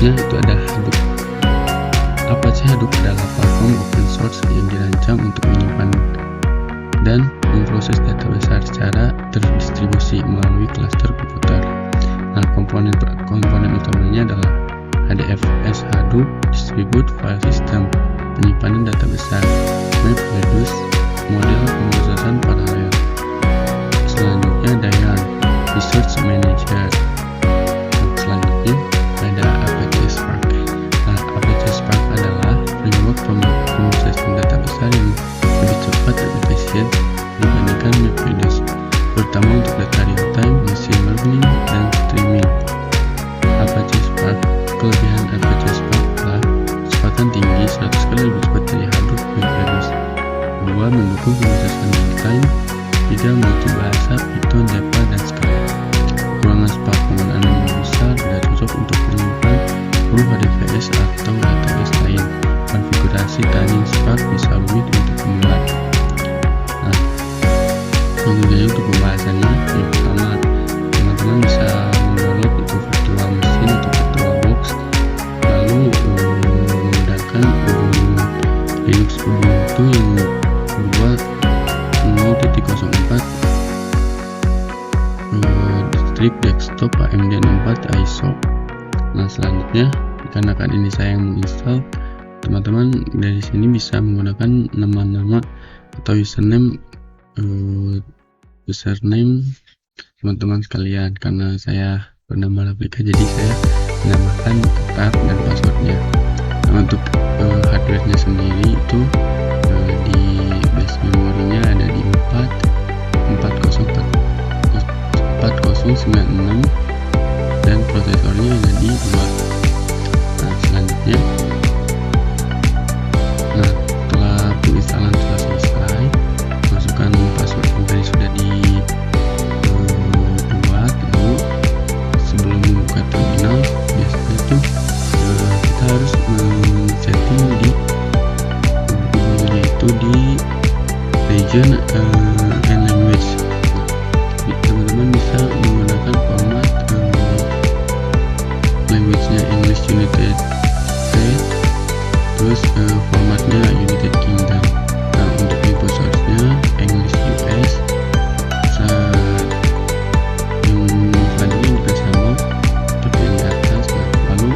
selanjutnya itu ada Hadoop. Apache Hadoop adalah platform open source yang dirancang untuk menyimpan dan memproses data besar secara terdistribusi melalui klaster komputer. Nah, komponen utamanya adalah HDFS Hadoop Distributed File System, penyimpanan data besar, MapReduce, model pemrosesan paralel. Selanjutnya Dayan, Research Manager. Selanjutnya ada Apache Spark. Nah, Apache Spark adalah framework pemrosesan data besar yang lebih cepat dan efisien dibandingkan MapReduce, terutama untuk data real time, machine learning, dan streaming. Apache Spark, kelebihan Apache Spark adalah kecepatan tinggi 100 kali lebih cepat dari Hadoop MapReduce. 2. Mendukung pemrosesan real time. 3. Multibahasa, Python, Java, dan Scala. Kekurangan Spark, penggunaan memori besar, tidak cocok untuk menyimpan full HDFS atau database lain. Konfigurasi tuning Spark bisa rumit untuk pemula. Nah, kemudian untuk pembahasannya, yang pertama, teman-teman bisa mendownload itu virtual machine atau VirtualBox, lalu menggunakan Linux Ubuntu yang berbuat 0.04 strip desktop AMD 64 ISO. Nah, selanjutnya dikarenakan ini saya yang menginstal, teman-teman dari sini bisa menggunakan nama-nama atau username teman-teman sekalian. Karena saya bernama Lablika, jadi saya menambahkan tab dan passwordnya. Nah, untuk hardware-nya sendiri itu di base memorinya ada di 4096 dan prosesornya ada di 2. Nah, selanjutnya, setelah penginstalan sudah selesai, masukkan password yang tadi sudah dibuat. Lalu sebelum membuka terminal, biasanya itu kita harus setting di yaitu di region and language. Teman-teman bisa menggunakan format language-nya English United States, terus formatnya United Kingdom. Nah, untuk info source-nya English US, yang tadinya juga sama tapi yang di atas. Lalu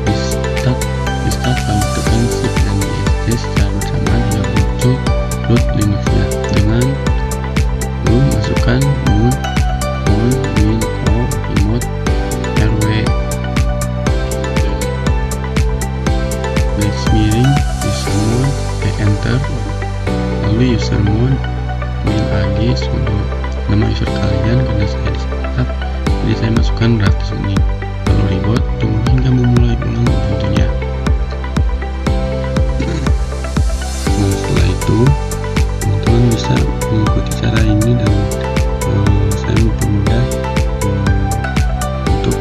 di start lalu tekan shift dan ESC secara bersamaan hingga muncul root Linux-nya dengan lalu masukkan mode min o remote rw garis miring user mode enter, lalu user mode min ag sudo, nama user kalian karena saya di setup jadi saya masukkan ratus ini, lalu reboot, tunggu hingga memulai ulang tentunya. Nah, setelah itu teman-teman bisa mengikuti cara ini dan saya mempermudah untuk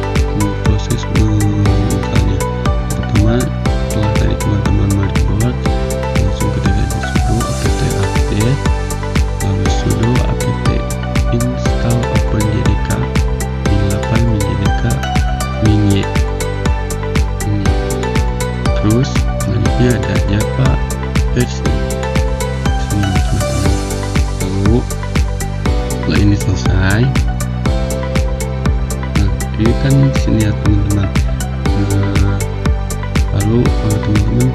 proses menginstalnya. Pertama, setelah tadi teman-teman mereboot, langsung kita ganti sudo apt update, lalu sudo apt install openjdk min8 min-y. Terus selanjutnya ada Java versi sini teman-teman. Lalu setelah ini selesai, nah ini kan sini ya teman-teman. Lalu teman-teman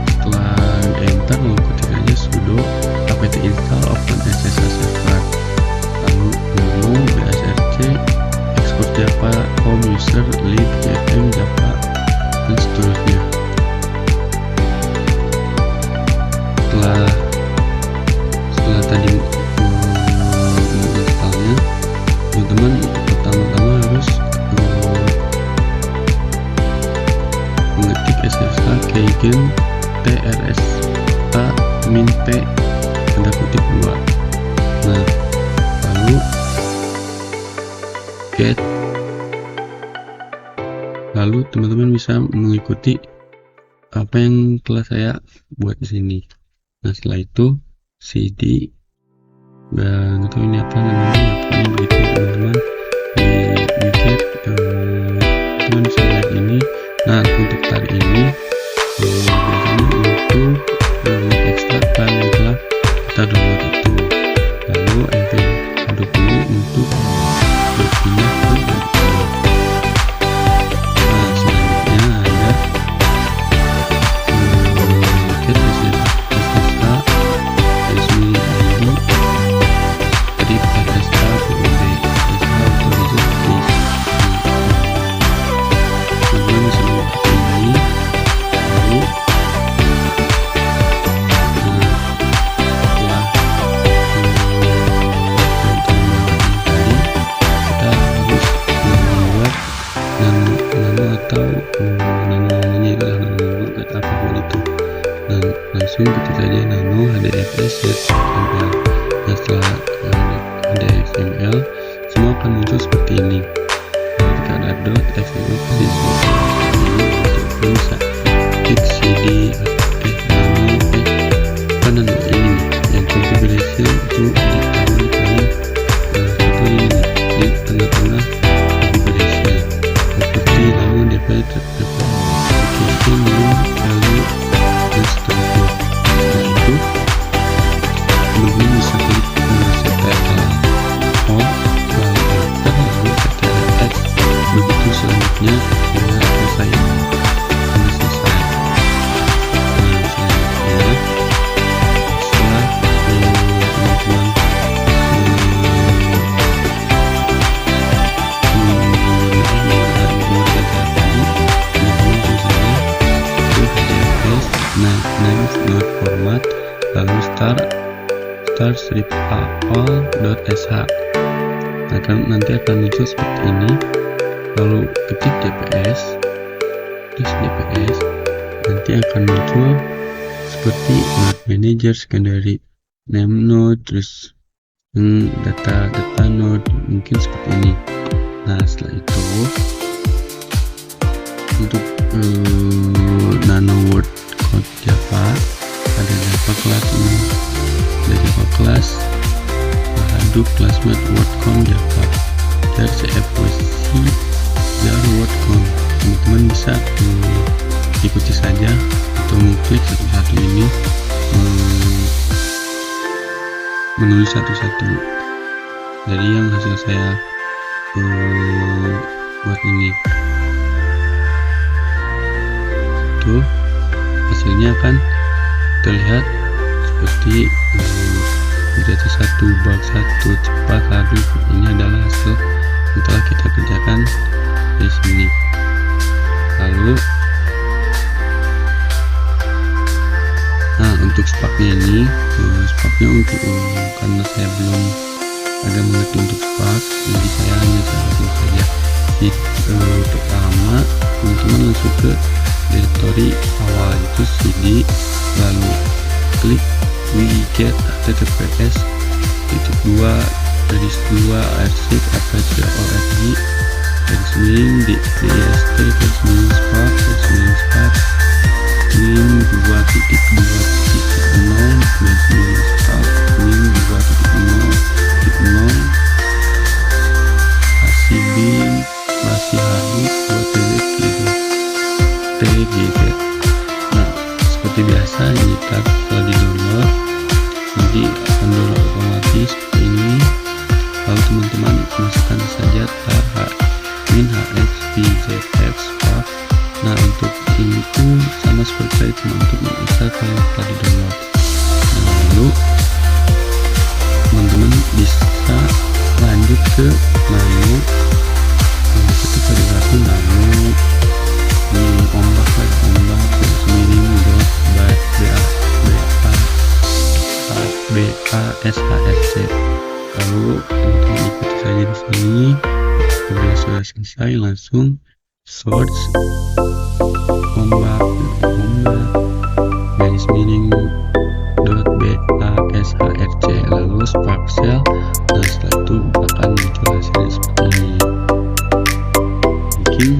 setelah enter, lalu ketik aja sudo apt install OpenSSH server, lalu nano bsrc export java home user lib jfm java dan seterusnya. Setelah tadi menginstalnya, teman-teman pertama-tama harus mengetik ssh keygen trs a min p tanda kutip 2. Nah, lalu get, lalu teman-teman bisa mengikuti apa yang telah saya buat di sini. Nah, setelah itu cd, nggak tahu ini apa namanya, pokoknya begitu teman-teman, di get teman bisa lihat ini. Nah, star ini biasanya untuk ekstrak file yang telah kita download itu. Lalu mv Hadoop ini untuk berpindah ke Hadoop. Nah, selanjutnya ada get SSH garis miring ID strip SSH POD SSH authorized case. Kemudian seperti ini. Lalu langsung ketik saja nano hdfs set XML. Nah, setelah hdxml semua akan muncul seperti ini. Nah, jika ada .xml pasti semua seperti ini. Untuk bisa klik cd nano ini yang configuration itu ditaruh di paling satu ini di tengah-tengah configuration property, lalu default application lalu dan seterusnya. Setelah itu teman-teman bisa klik ctrl all lalu enter lalu ctrl x, begitu selanjutnya hingga selesai. Nah, selanjutnya setelah teman-teman node format lalu start strip all.sh. Nah, nanti akan muncul seperti ini. Lalu ketik dps nanti akan muncul seperti node manager, secondary name node, terus data node, mungkin seperti ini. Nah, setelah itu untuk nano word code Java ada Java class ini, ada Java class Hadoop classmate wordcon Java jar cfwc jar wordcon. Teman-teman bisa ikuti saja atau mengklik satu-satu ini, menulis satu-satu dari yang hasil saya buat ini. Tuh hasilnya akan terlihat seperti data 1 bug 1 cepat. Lalu ini adalah hasil yang telah kita kerjakan di sini. Lalu untuk spaknya ini, spaknya untuk karena saya belum ada mengerti untuk spak, jadi saya hanya salah saja. Di pertama teman-teman langsung ke directory awal itu cd, lalu klik wget https /2 redis 2 arsip apache org garis miring dist garis miring spark garis miring spark miring 2.2.0 garis miring spark miring 2.0.0 kasih bin masih Hadoop 2tgz. Nah, seperti biasa ini tab setelah di download nanti akan download otomatis seperti ini. Lalu teman-teman masukkan saja tab hxpzx spark. Nah, untuk ini pun sama seperti tadi, cuma untuk menginstal file yang telah di download. Nah, lalu teman-teman bisa lanjut ke nano. Ketika dilihat nano di ombak garis miring .bashc. Lalu teman-teman ikuti saja di sini. Bila sudah selesai, langsung search ombak garis miring .bashrc lalu spark shell. Nah, setelah itu akan muncul hasilnya seperti ini. Mungkin